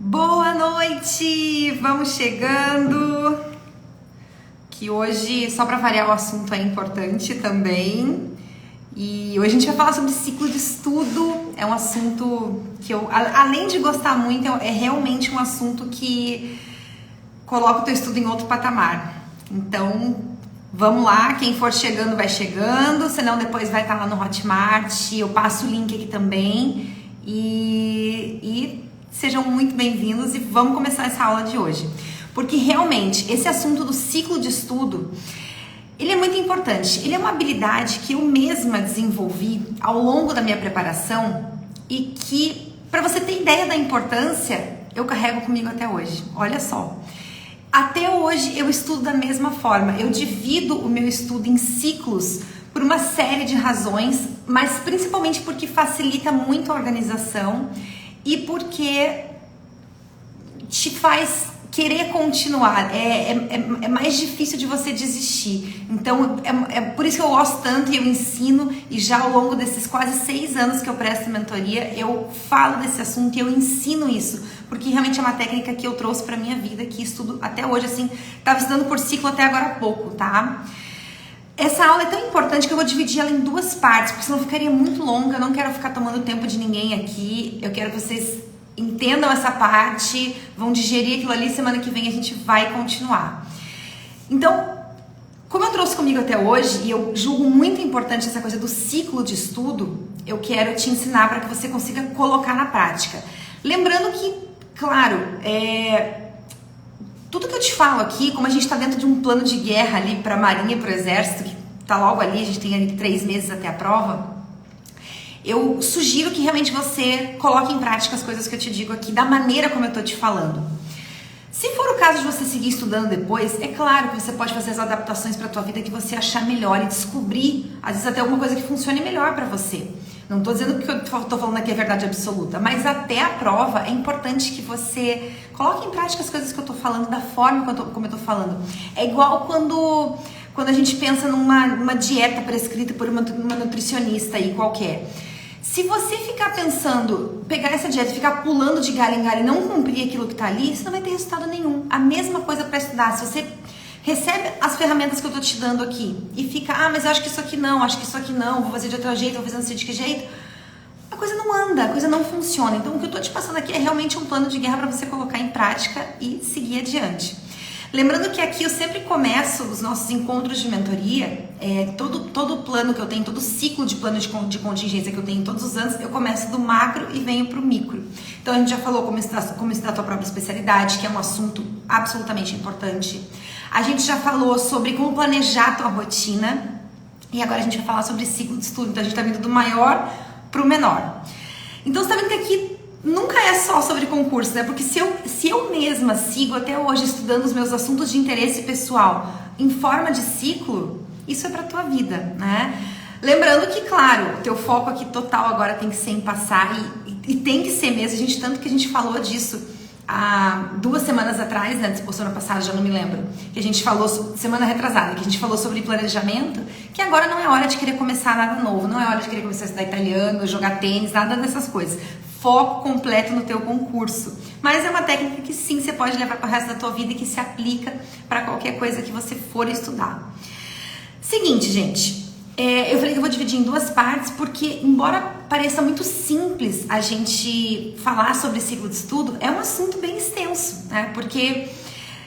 Boa noite! Vamos chegando, que hoje, só para variar, o assunto é importante também. E hoje a gente vai falar sobre ciclo de estudo. É um assunto que eu, além de gostar muito, é realmente um assunto que coloca o teu estudo em outro patamar. Então, vamos lá, quem for chegando vai chegando, senão depois vai estar lá no Hotmart, eu passo o link aqui também. E sejam muito bem-vindos e vamos começar essa aula de hoje. Porque realmente, esse assunto do ciclo de estudo, ele é muito importante. Ele é uma habilidade que eu mesma desenvolvi ao longo da minha preparação e que, para você ter ideia da importância, eu carrego comigo até hoje. Olha só. Até hoje eu estudo da mesma forma. Eu divido o meu estudo em ciclos por uma série de razões, mas principalmente porque facilita muito a organização e porque te faz querer continuar, é mais difícil de você desistir. Então é por isso que eu gosto tanto e eu ensino, e já ao longo desses quase 6 anos que eu presto mentoria, eu falo desse assunto e eu ensino isso, porque realmente é uma técnica que eu trouxe pra minha vida, que estudo até hoje, assim, tava estudando por ciclo até agora há pouco, tá? Essa aula é tão importante que eu vou dividir ela em 2 partes, porque senão ficaria muito longa, eu não quero ficar tomando tempo de ninguém aqui, eu quero que vocês entendam essa parte, vão digerir aquilo ali, semana que vem a gente vai continuar. Então, como eu trouxe comigo até hoje, e eu julgo muito importante essa coisa do ciclo de estudo, eu quero te ensinar para que você consiga colocar na prática. Lembrando que, claro, tudo que eu te falo aqui, como a gente está dentro de um plano de guerra ali para a Marinha e para o Exército, que está logo ali, a gente tem ali 3 meses até a prova, eu sugiro que realmente você coloque em prática as coisas que eu te digo aqui, da maneira como eu estou te falando. Se for o caso de você seguir estudando depois, é claro que você pode fazer as adaptações para a tua vida que você achar melhor e descobrir, às vezes até alguma coisa que funcione melhor para você. Não estou dizendo que eu estou falando aqui é verdade absoluta, mas até a prova é importante que você coloque em prática as coisas que eu estou falando da forma como eu estou falando. É igual quando a gente pensa numa dieta prescrita por uma nutricionista aí qualquer. Se você ficar pensando, pegar essa dieta e ficar pulando de galho em galho e não cumprir aquilo que está ali, você não vai ter resultado nenhum. A mesma coisa para estudar. Se você recebe as ferramentas que eu estou te dando aqui e fica, mas eu acho que isso aqui não, vou fazer de outro jeito, vou fazer não sei de que jeito, a coisa não anda, a coisa não funciona. Então o que eu estou te passando aqui é realmente um plano de guerra para você colocar em prática e seguir adiante. Lembrando que aqui eu sempre começo os nossos encontros de mentoria, todo o plano que eu tenho, todo o ciclo de plano de contingência que eu tenho todos os anos, eu começo do macro e venho para o micro. Então a gente já falou como estudar a tua própria especialidade, que é um assunto absolutamente importante. A gente já falou sobre como planejar a tua rotina e agora a gente vai falar sobre ciclo de estudo. Então a gente está vindo do maior para o menor. Então você está vendo que aqui nunca é só sobre concurso, né? Porque se eu mesma sigo até hoje estudando os meus assuntos de interesse pessoal em forma de ciclo, isso é pra tua vida, né? Lembrando que, claro, o teu foco aqui total agora tem que ser em passar e tem que ser mesmo, tanto que a gente falou disso há 2 semanas atrás, né? Ou semana passada, já não me lembro, que a gente falou, semana retrasada, que a gente falou sobre planejamento, que agora não é hora de querer começar nada novo, não é hora de querer começar a estudar italiano, jogar tênis, nada dessas coisas. Foco completo no teu concurso. Mas é uma técnica que sim, você pode levar para o resto da tua vida e que se aplica para qualquer coisa que você for estudar. Seguinte, gente, eu falei que eu vou dividir em 2 partes porque, embora pareça muito simples a gente falar sobre ciclo de estudo, é um assunto bem extenso, né? Porque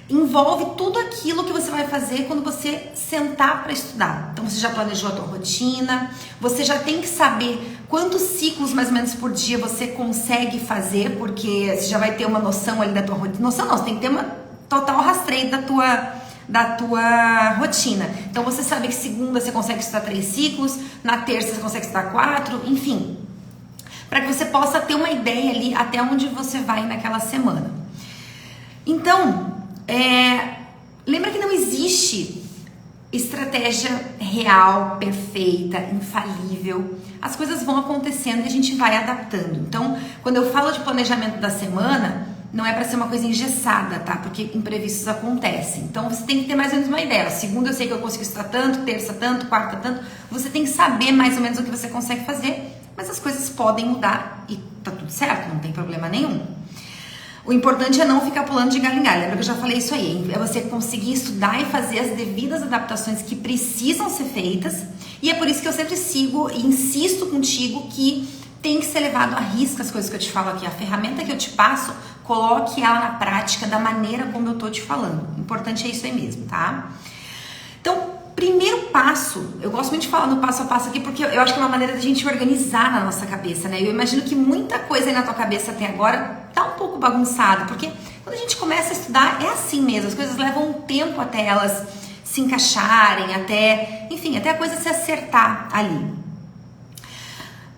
envolve tudo aquilo que você vai fazer quando você sentar para estudar. Então você já planejou a tua rotina, você já tem que saber quantos ciclos mais ou menos por dia você consegue fazer, porque você já vai ter uma noção ali da tua rotina. Noção não, você tem que ter uma total rastreio da tua rotina. Então você sabe que segunda você consegue estudar 3 ciclos, na terça você consegue estudar 4, enfim. Para que você possa ter uma ideia ali até onde você vai naquela semana. Então, lembra que não existe estratégia real, perfeita, infalível. As coisas vão acontecendo e a gente vai adaptando. Então, quando eu falo de planejamento da semana, não é para ser uma coisa engessada, tá? Porque imprevistos acontecem. Então, você tem que ter mais ou menos uma ideia. Segunda eu sei que eu consigo estudar tanto, terça tanto, quarta tanto. Você tem que saber mais ou menos o que você consegue fazer, mas as coisas podem mudar e tá tudo certo, não tem problema nenhum. O importante é não ficar pulando de galho em galho. Lembra que eu já falei isso aí? É você conseguir estudar e fazer as devidas adaptações que precisam ser feitas. E é por isso que eu sempre sigo e insisto contigo que tem que ser levado à risca as coisas que eu te falo aqui. A ferramenta que eu te passo, coloque ela na prática da maneira como eu tô te falando. O importante é isso aí mesmo, tá? Então, primeiro passo, eu gosto muito de falar no passo a passo aqui porque eu acho que é uma maneira da gente organizar na nossa cabeça, né? Eu imagino que muita coisa aí na tua cabeça até agora tá um pouco bagunçada, porque quando a gente começa a estudar é assim mesmo, as coisas levam um tempo até elas se encaixarem, até, enfim, até a coisa se acertar ali.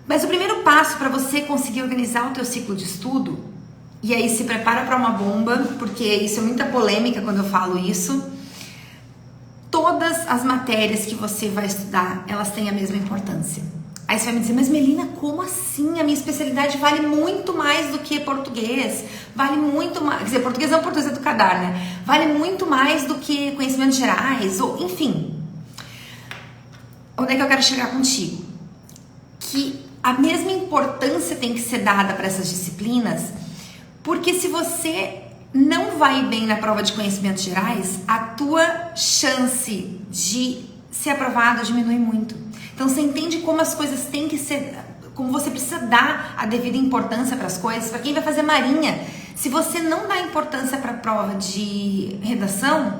Mas o primeiro passo para você conseguir organizar o teu ciclo de estudo, e aí se prepara para uma bomba, porque isso é muita polêmica quando eu falo isso. Todas as matérias que você vai estudar, elas têm a mesma importância. Aí você vai me dizer, mas Melina, como assim? A minha especialidade vale muito mais do que português. Vale muito mais, quer dizer, português é um português educador, né? Vale muito mais do que conhecimentos gerais, ou enfim. Onde é que eu quero chegar contigo? Que a mesma importância tem que ser dada para essas disciplinas, porque se você não vai bem na prova de conhecimentos gerais, a tua chance de ser aprovado diminui muito. Então você entende como as coisas têm que ser, como você precisa dar a devida importância para as coisas. Para quem vai fazer marinha, se você não dá importância para a prova de redação,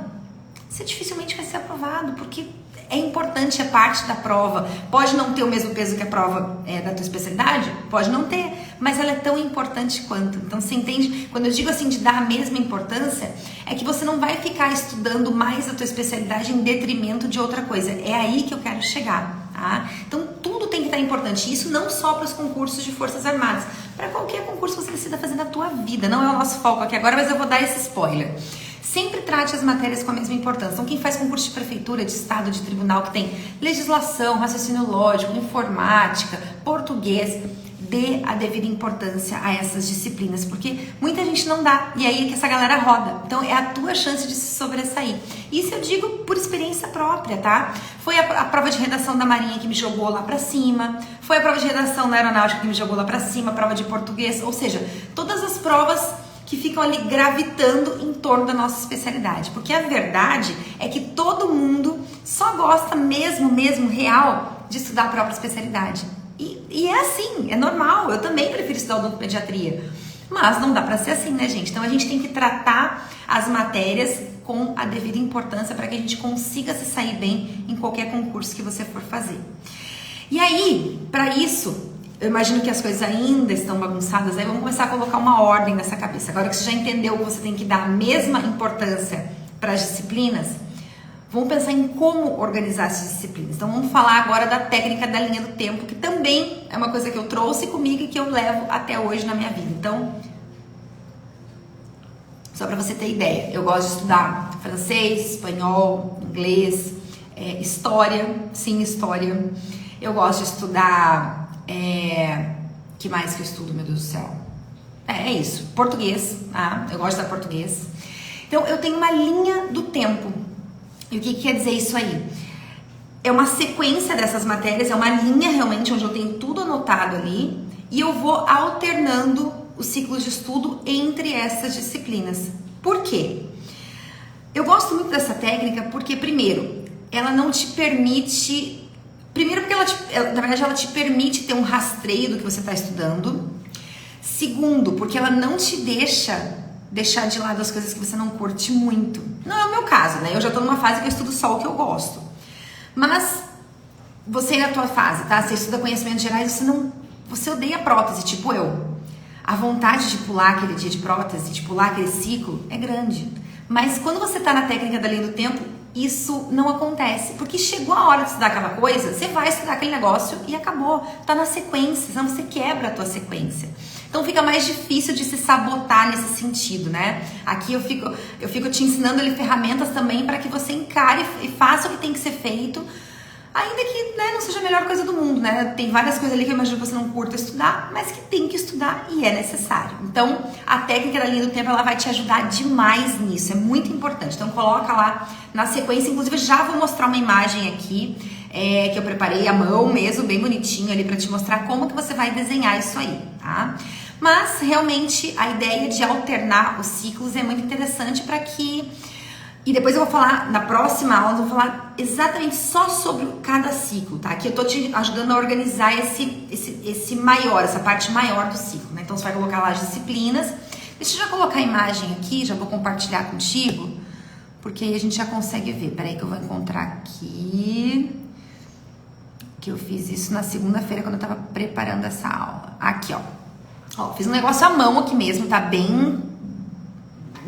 você dificilmente vai ser aprovado, porque é importante, é parte da prova. Pode não ter o mesmo peso que a prova da tua especialidade, pode não ter, mas ela é tão importante quanto. Então você entende, quando eu digo assim de dar a mesma importância, é que você não vai ficar estudando mais a tua especialidade em detrimento de outra coisa. É aí que eu quero chegar, tá? Então tudo tem que estar importante, isso não só para os concursos de Forças Armadas, para qualquer concurso que você decida fazer na tua vida. Não é o nosso foco aqui agora, mas eu vou dar esse spoiler. Sempre trate as matérias com a mesma importância. Então, quem faz concurso de prefeitura, de estado, de tribunal, que tem legislação, raciocínio lógico, informática, português, dê a devida importância a essas disciplinas, porque muita gente não dá, e aí é que essa galera roda. Então, é a tua chance de se sobressair. Isso eu digo por experiência própria, tá? Foi a prova de redação da Marinha que me jogou lá pra cima, foi a prova de redação da Aeronáutica que me jogou lá pra cima, a prova de português, ou seja, todas as provas que ficam ali gravitando em torno da nossa especialidade. Porque a verdade é que todo mundo só gosta mesmo real de estudar a própria especialidade. E é assim, é normal. Eu também prefiro estudar odontopediatria. Mas não dá pra ser assim, né, gente? Então a gente tem que tratar as matérias com a devida importância para que a gente consiga se sair bem em qualquer concurso que você for fazer. E aí, para isso, eu imagino que as coisas ainda estão bagunçadas, aí vamos começar a colocar uma ordem nessa cabeça. Agora que você já entendeu que você tem que dar a mesma importância para as disciplinas, vamos pensar em como organizar essas disciplinas. Então vamos falar agora da técnica da linha do tempo, que também é uma coisa que eu trouxe comigo e que eu levo até hoje na minha vida. Então, só para você ter ideia, eu gosto de estudar francês, espanhol, inglês, história, sim, história. Eu gosto de estudar... que mais que eu estudo, meu Deus do céu? É isso, português, tá? Eu gosto de estudar português. Então, eu tenho uma linha do tempo. E o que quer dizer isso aí? É uma sequência dessas matérias, é uma linha realmente onde eu tenho tudo anotado ali e eu vou alternando os ciclos de estudo entre essas disciplinas. Por quê? Eu gosto muito dessa técnica porque, primeiro, ela não te permite... Primeiro porque na verdade ela te permite ter um rastreio do que você está estudando. Segundo, porque ela não te deixar de lado as coisas que você não curte muito. Não é o meu caso, né? Eu já tô numa fase que eu estudo só o que eu gosto. Mas você na tua fase, tá? Você estuda conhecimentos gerais, você odeia prótese, tipo eu. A vontade de pular aquele dia de prótese, de pular aquele ciclo, é grande. Mas quando você tá na técnica da linha do tempo, isso não acontece, porque chegou a hora de estudar aquela coisa, você vai estudar aquele negócio e acabou, tá na sequência, senão você quebra a tua sequência. Então fica mais difícil de se sabotar nesse sentido, né? Aqui eu fico te ensinando ali ferramentas também para que você encare e faça o que tem que ser feito, ainda que, né, não seja a melhor coisa do mundo, né? Tem várias coisas ali que eu imagino que você não curta estudar, mas que tem que estudar e é necessário. Então, a técnica da linha do tempo, ela vai te ajudar demais nisso, é muito importante. Então, coloca lá na sequência, inclusive já vou mostrar uma imagem aqui, que eu preparei à mão mesmo, bem bonitinho ali pra te mostrar como que você vai desenhar isso aí, tá? Mas realmente a ideia de alternar os ciclos é muito interessante para que... E depois eu vou falar, na próxima aula, eu vou falar exatamente só sobre cada ciclo, tá? Aqui eu tô te ajudando a organizar esse maior, essa parte maior do ciclo, né? Então você vai colocar lá as disciplinas. Deixa eu já colocar a imagem aqui, já vou compartilhar contigo, porque aí a gente já consegue ver. Peraí que eu vou encontrar aqui, que eu fiz isso na segunda-feira quando eu tava preparando essa aula. Aqui, ó. Ó, fiz um negócio à mão aqui mesmo, tá bem...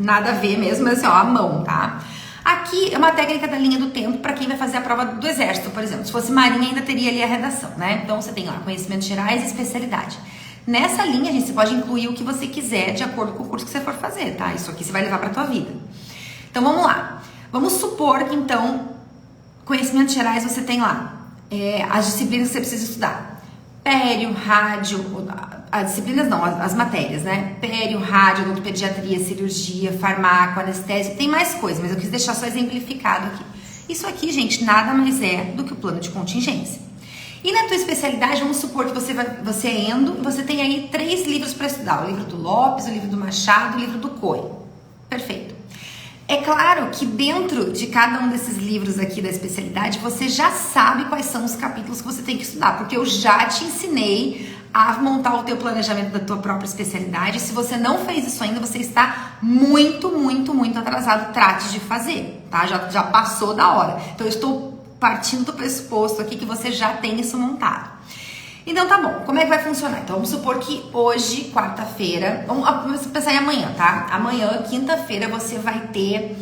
Nada a ver mesmo, mas assim, ó, à mão, tá? Aqui é uma técnica da linha do tempo para quem vai fazer a prova do exército, por exemplo. Se fosse marinha, ainda teria ali a redação, né? Então você tem lá conhecimentos gerais e especialidade. Nessa linha, gente, você pode incluir o que você quiser de acordo com o curso que você for fazer, tá? Isso aqui você vai levar pra tua vida. Então vamos lá. Vamos supor que então, conhecimentos gerais você tem lá as disciplinas que você precisa estudar. Pério, rádio, as disciplinas não, as matérias, né? Pério, rádio, odontopediatria, cirurgia, farmácia, anestésio, tem mais coisa, mas eu quis deixar só exemplificado aqui. Isso aqui, gente, nada mais é do que o plano de contingência. E na tua especialidade, vamos supor que você é endo e você tem aí 3 livros para estudar. O livro do Lopes, o livro do Machado, o livro do Coi. Perfeito. É claro que dentro de cada um desses livros aqui da especialidade, você já sabe quais são os capítulos que você tem que estudar, porque eu já te ensinei a montar o teu planejamento da tua própria especialidade. Se você não fez isso ainda, você está muito, muito, muito atrasado. Trate de fazer, tá? Já passou da hora. Então, eu estou partindo do pressuposto aqui que você já tem isso montado. Então, tá bom. Como é que vai funcionar? Então, vamos supor que hoje, quarta-feira, vamos pensar em amanhã, tá? Amanhã, quinta-feira, você vai ter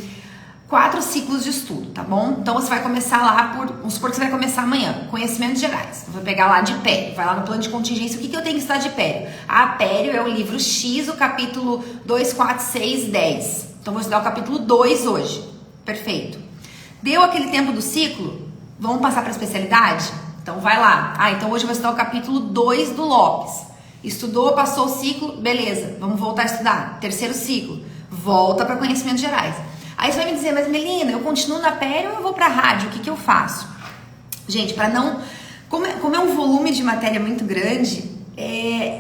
4 ciclos de estudo, tá bom? Então, você vai começar lá vamos supor que você vai começar amanhã, conhecimentos gerais. Vou pegar lá de pério, vai lá no plano de contingência. O que eu tenho que estudar de pério? Pério é o livro X, o capítulo 2, 4, 6, 10. Então, vou estudar o capítulo 2 hoje. Perfeito. Deu aquele tempo do ciclo? Vamos passar para a especialidade? Então, vai lá. Então hoje eu vou estudar o capítulo 2 do Lopes. Estudou, passou o ciclo, beleza. Vamos voltar a estudar. Terceiro ciclo. Volta para conhecimentos gerais. Aí você vai me dizer, mas Melina, eu continuo na pério ou eu vou para rádio? O que eu faço? Gente, para não... Como é um volume de matéria muito grande,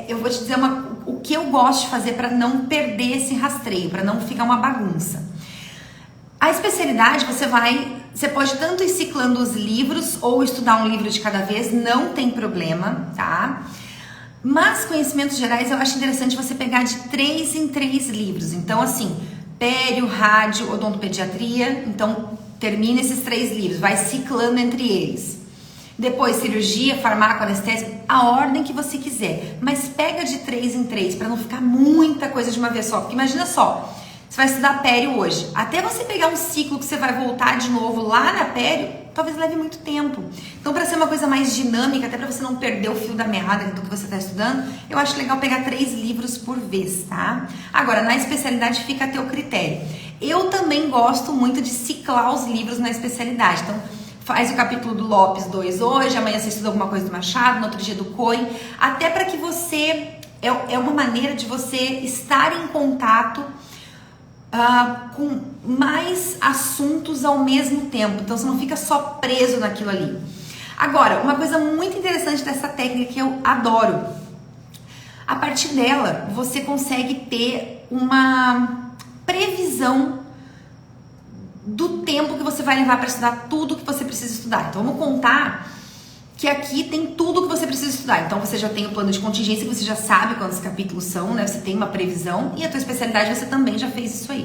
eu vou te dizer o que eu gosto de fazer para não perder esse rastreio, para não ficar uma bagunça. A especialidade, você pode tanto ir ciclando os livros ou estudar um livro de cada vez, não tem problema, tá? Mas conhecimentos gerais eu acho interessante você pegar de 3 em 3 livros. Então, assim, pério, rádio, odontopediatria, então termina esses 3 livros, vai ciclando entre eles. Depois, cirurgia, farmácia, anestésio, a ordem que você quiser. Mas pega de 3 em 3 para não ficar muita coisa de uma vez só. Porque imagina só, você vai estudar pério hoje. Até você pegar um ciclo que você vai voltar de novo lá na pério, talvez leve muito tempo. Então, para ser uma coisa mais dinâmica, até para você não perder o fio da meada do que você está estudando, eu acho legal pegar 3 livros por vez, tá? Agora, na especialidade fica a teu critério. Eu também gosto muito de ciclar os livros na especialidade. Então, faz o capítulo do Lopes 2 hoje, amanhã você estuda alguma coisa do Machado, no outro dia do Coi, até para que você... É uma maneira de você estar em contato com mais assuntos ao mesmo tempo. Então, você não fica só preso naquilo ali. Agora, uma coisa muito interessante dessa técnica que eu adoro. A partir dela, você consegue ter uma previsão do tempo que você vai levar para estudar tudo que você precisa estudar. Então, vamos contar que aqui tem tudo que você precisa estudar. Então, você já tem o plano de contingência, que você já sabe quantos capítulos são, né? Você tem uma previsão. E a tua especialidade, você também já fez isso aí.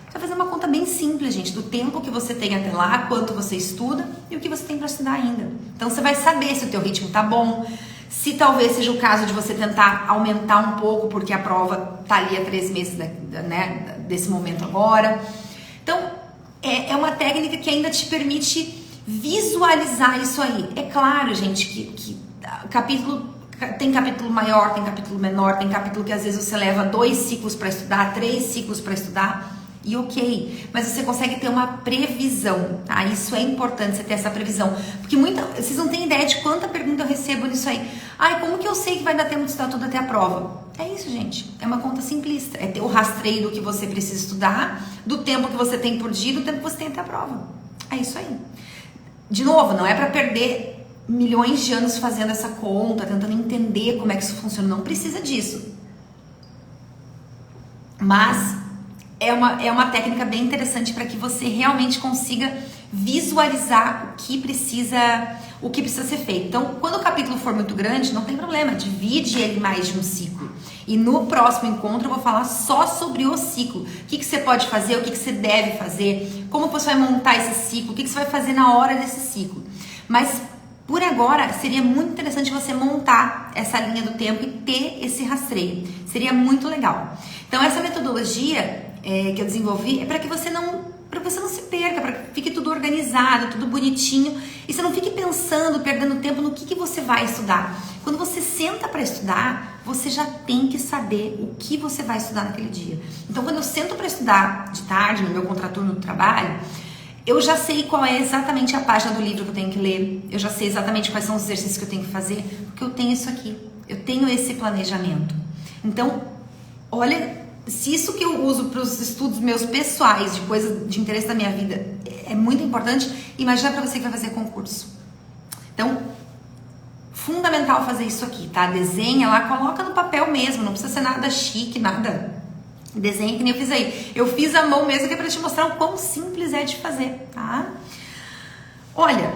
Você vai fazer uma conta bem simples, gente, do tempo que você tem até lá, quanto você estuda e o que você tem para estudar ainda. Então, você vai saber se o teu ritmo tá bom, se talvez seja o caso de você tentar aumentar um pouco, porque a prova tá ali há 3 meses, né, desse momento agora. Então, é uma técnica que ainda te permite visualizar isso aí. É claro, gente, que capítulo tem capítulo maior, tem capítulo menor, tem capítulo que às vezes você leva 2 ciclos para estudar, 3 ciclos para estudar, e ok, mas você consegue ter uma previsão, tá? Isso é importante, você ter essa previsão, porque vocês não têm ideia de quanta pergunta eu recebo nisso aí. Como que eu sei que vai dar tempo de estudar tudo até a prova? É isso, gente, é uma conta simplista, é ter o rastreio do que você precisa estudar, do tempo que você tem por dia, do tempo que você tem até a prova. É isso aí. De novo, não é para perder milhões de anos fazendo essa conta, tentando entender como é que isso funciona. Não precisa disso. Mas é uma técnica bem interessante para que você realmente consiga visualizar o que precisa ser feito. Então, quando o capítulo for muito grande, não tem problema, divide ele em mais de um ciclo. E no próximo encontro eu vou falar só sobre o ciclo. O que você pode fazer, o que você deve fazer, como você vai montar esse ciclo, o que você vai fazer na hora desse ciclo. Mas por agora seria muito interessante você montar essa linha do tempo e ter esse rastreio. Seria muito legal. Então essa metodologia que eu desenvolvi é para que você não se perca, para que fique tudo organizado, tudo bonitinho e você não fique pensando, perdendo tempo no que você vai estudar. Quando você senta para estudar, você já tem que saber o que você vai estudar naquele dia. Então quando eu sento para estudar de tarde, no meu contraturno do trabalho, eu já sei qual é exatamente a página do livro que eu tenho que ler, eu já sei exatamente quais são os exercícios que eu tenho que fazer, porque eu tenho isso aqui, eu tenho esse planejamento. Então, olha, se isso que eu uso para os estudos meus pessoais, de coisas de interesse da minha vida, é muito importante, imagina para você que vai fazer concurso. Então, fundamental fazer isso aqui, tá? Desenha lá, coloca no papel mesmo, não precisa ser nada chique, nada... Desenha que nem eu fiz aí. Eu fiz à mão mesmo, que é pra te mostrar o quão simples é de fazer, tá? Olha,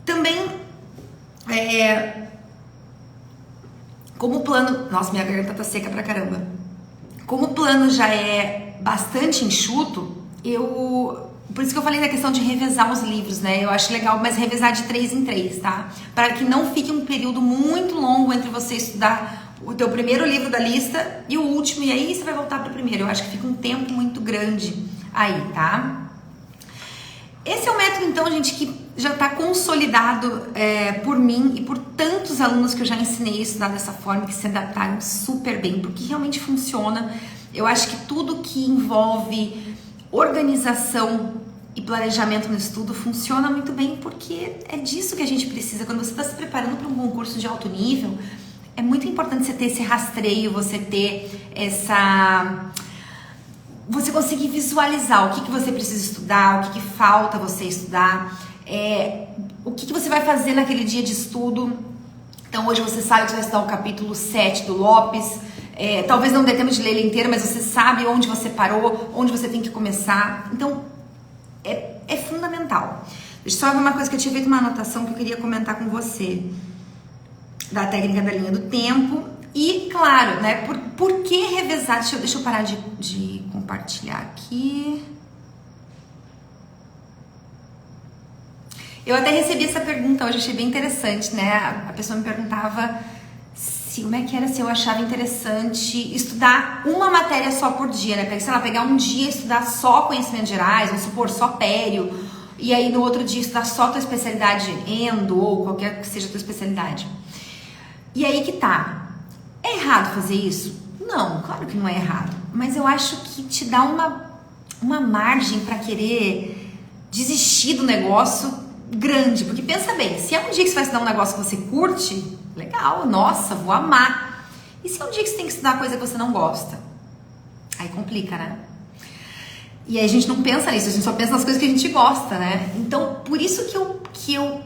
também como o plano... Nossa, minha garganta tá seca pra caramba. Como o plano já é bastante enxuto, por isso que eu falei da questão de revezar os livros, né? Eu acho legal, mas revezar de 3 em 3, tá? Para que não fique um período muito longo entre você estudar o teu primeiro livro da lista e o último, e aí você vai voltar para o primeiro. Eu acho que fica um tempo muito grande aí, tá? Esse é o método, então, gente, que já está consolidado por mim e por tantos alunos que eu já ensinei a estudar dessa forma, que se adaptaram super bem, porque realmente funciona. Eu acho que tudo que envolve organização e planejamento no estudo funciona muito bem, porque é disso que a gente precisa. Quando você está se preparando para um concurso de alto nível, é muito importante você ter esse rastreio, você ter você conseguir visualizar o que você precisa estudar, o que falta você estudar, o que você vai fazer naquele dia de estudo. Então hoje você sabe que você vai estudar o capítulo 7 do Lopes, talvez não dê tempo de ler ele inteiro, mas você sabe onde você parou, onde você tem que começar. Então é fundamental. Deixa eu só ver uma coisa que eu tinha feito uma anotação que eu queria comentar com você. Da técnica da linha do tempo. E, claro, né, por que revezar? Deixa eu parar de compartilhar aqui. Eu até recebi essa pergunta hoje, achei bem interessante, né? A pessoa me perguntava como é que era, se eu achava interessante estudar uma matéria só por dia, né? Sei lá, pegar um dia e estudar só conhecimentos gerais, vamos supor, só pério, e aí no outro dia estudar só tua especialidade endo, ou qualquer que seja a tua especialidade. E aí que tá. É errado fazer isso? Não, claro que não é errado. Mas eu acho que te dá uma margem para querer desistir do negócio grande. Porque pensa bem, se é um dia que você vai estudar um negócio que você curte, legal, nossa, vou amar. E se é um dia que você tem que estudar coisa que você não gosta? Aí complica, né? E aí a gente não pensa nisso, a gente só pensa nas coisas que a gente gosta, né? Então, por isso que eu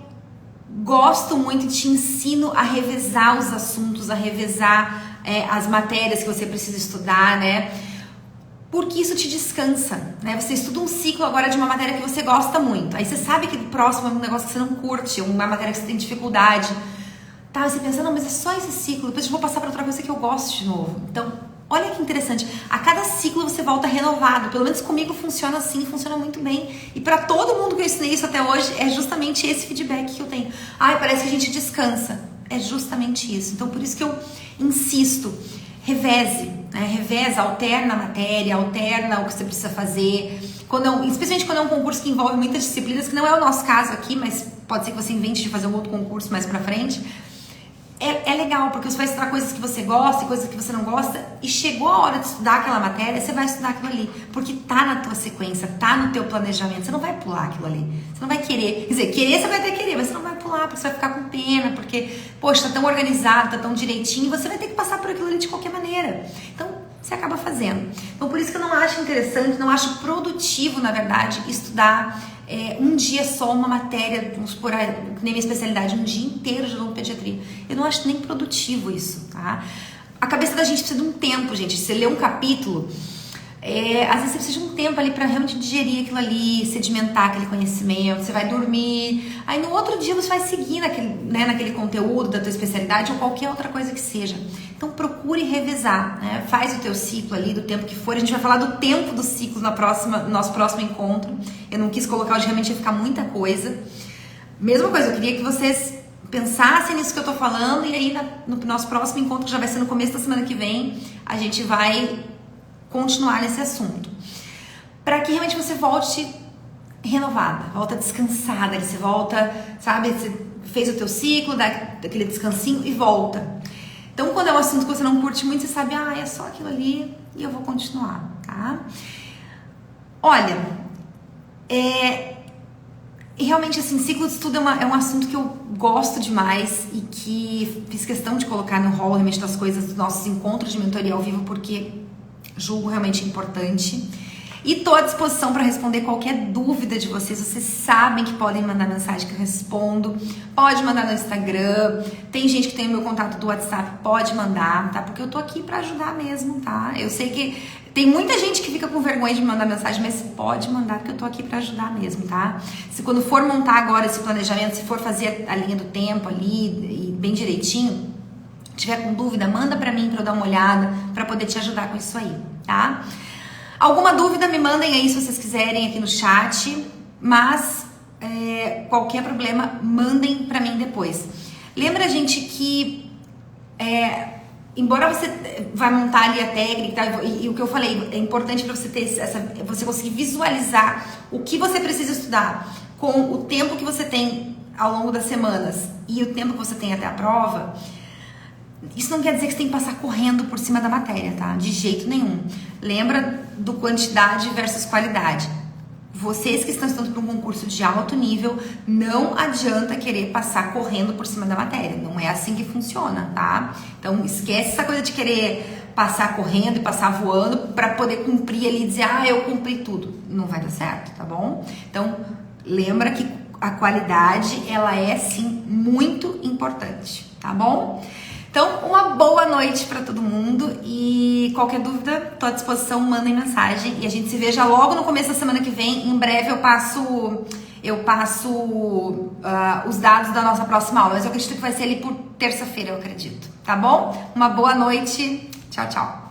gosto muito e te ensino a revezar os assuntos, a revezar as matérias que você precisa estudar, né? Porque isso te descansa, né? Você estuda um ciclo agora de uma matéria que você gosta muito. Aí você sabe que o próximo é um negócio que você não curte, uma matéria que você tem dificuldade. Tá, você pensa, não, mas é só esse ciclo, depois eu vou passar para outra coisa que eu gosto de novo. Então, olha que interessante. A cada ciclo você volta renovado. Pelo menos comigo funciona assim, funciona muito bem. E para todo mundo que eu ensinei isso até hoje, é justamente esse feedback que eu tenho. Ai, parece que a gente descansa. É justamente isso. Então, por isso que eu insisto. Reveze, né? Reveza, alterna a matéria, alterna o que você precisa fazer. Especialmente quando é um concurso que envolve muitas disciplinas, que não é o nosso caso aqui, mas pode ser que você invente de fazer um outro concurso mais pra frente. É legal, porque você vai estudar coisas que você gosta e coisas que você não gosta, e chegou a hora de estudar aquela matéria, você vai estudar aquilo ali, porque tá na tua sequência, tá no teu planejamento, você não vai pular aquilo ali, você não vai querer, quer dizer, querer você vai até querer, mas você não vai pular, porque você vai ficar com pena, porque, poxa, tá tão organizado, tá tão direitinho, você vai ter que passar por aquilo ali de qualquer maneira. Então, você acaba fazendo. Então, por isso que eu não acho interessante, não acho produtivo, na verdade, estudar um dia só uma matéria, vamos supor, nem minha especialidade, um dia inteiro de odontopediatria. Eu não acho nem produtivo isso, tá? A cabeça da gente precisa de um tempo, gente. Se você lê um capítulo, Às vezes você precisa de um tempo ali para realmente digerir aquilo ali, sedimentar aquele conhecimento, você vai dormir, aí no outro dia você vai seguir naquele conteúdo da tua especialidade ou qualquer outra coisa que seja. Então procure revezar, né? Faz o teu ciclo ali do tempo que for. A gente vai falar do tempo do ciclo no nosso próximo encontro. Eu não quis colocar, hoje realmente ia ficar muita coisa. Mesma coisa, eu queria que vocês pensassem nisso que eu tô falando e aí no nosso próximo encontro, que já vai ser no começo da semana que vem, a gente vai continuar nesse assunto. Para que realmente você volte renovada, volta descansada, você volta, sabe, você fez o teu ciclo, dá aquele descansinho e volta. Então, quando é um assunto que você não curte muito, você sabe, é só aquilo ali e eu vou continuar, tá? Olha, realmente, assim, ciclo de estudo é um assunto que eu gosto demais e que fiz questão de colocar no rol realmente das coisas dos nossos encontros de mentoria ao vivo, porque julgo realmente importante. E tô à disposição para responder qualquer dúvida de vocês. Vocês sabem que podem mandar mensagem que eu respondo. Pode mandar no Instagram. Tem gente que tem o meu contato do WhatsApp, pode mandar, tá? Porque eu tô aqui para ajudar mesmo, tá? Eu sei que tem muita gente que fica com vergonha de me mandar mensagem, mas pode mandar, porque eu tô aqui para ajudar mesmo, tá? Se quando for montar agora esse planejamento, se for fazer a linha do tempo ali, e bem direitinho, tiver com dúvida, manda para mim para eu dar uma olhada, para poder te ajudar com isso aí, tá? Alguma dúvida, me mandem aí se vocês quiserem aqui no chat, mas qualquer problema, mandem para mim depois. Lembra, gente, que embora você vai montar ali a técnica e o que eu falei, é importante para você ter você conseguir visualizar o que você precisa estudar com o tempo que você tem ao longo das semanas e o tempo que você tem até a prova. Isso não quer dizer que você tem que passar correndo por cima da matéria, tá? De jeito nenhum. Lembra do quantidade versus qualidade. Vocês que estão estudando para um concurso de alto nível, não adianta querer passar correndo por cima da matéria. Não é assim que funciona, tá? Então esquece essa coisa de querer passar correndo e passar voando para poder cumprir ali e dizer, eu cumpri tudo. Não vai dar certo, tá bom? Então lembra que a qualidade, ela é sim muito importante, tá bom? Então, uma boa noite para todo mundo e qualquer dúvida, tô à disposição, mandem mensagem e a gente se veja logo no começo da semana que vem. Em breve eu passo os dados da nossa próxima aula, mas eu acredito que vai ser ali por terça-feira, eu acredito, tá bom? Uma boa noite, tchau, tchau.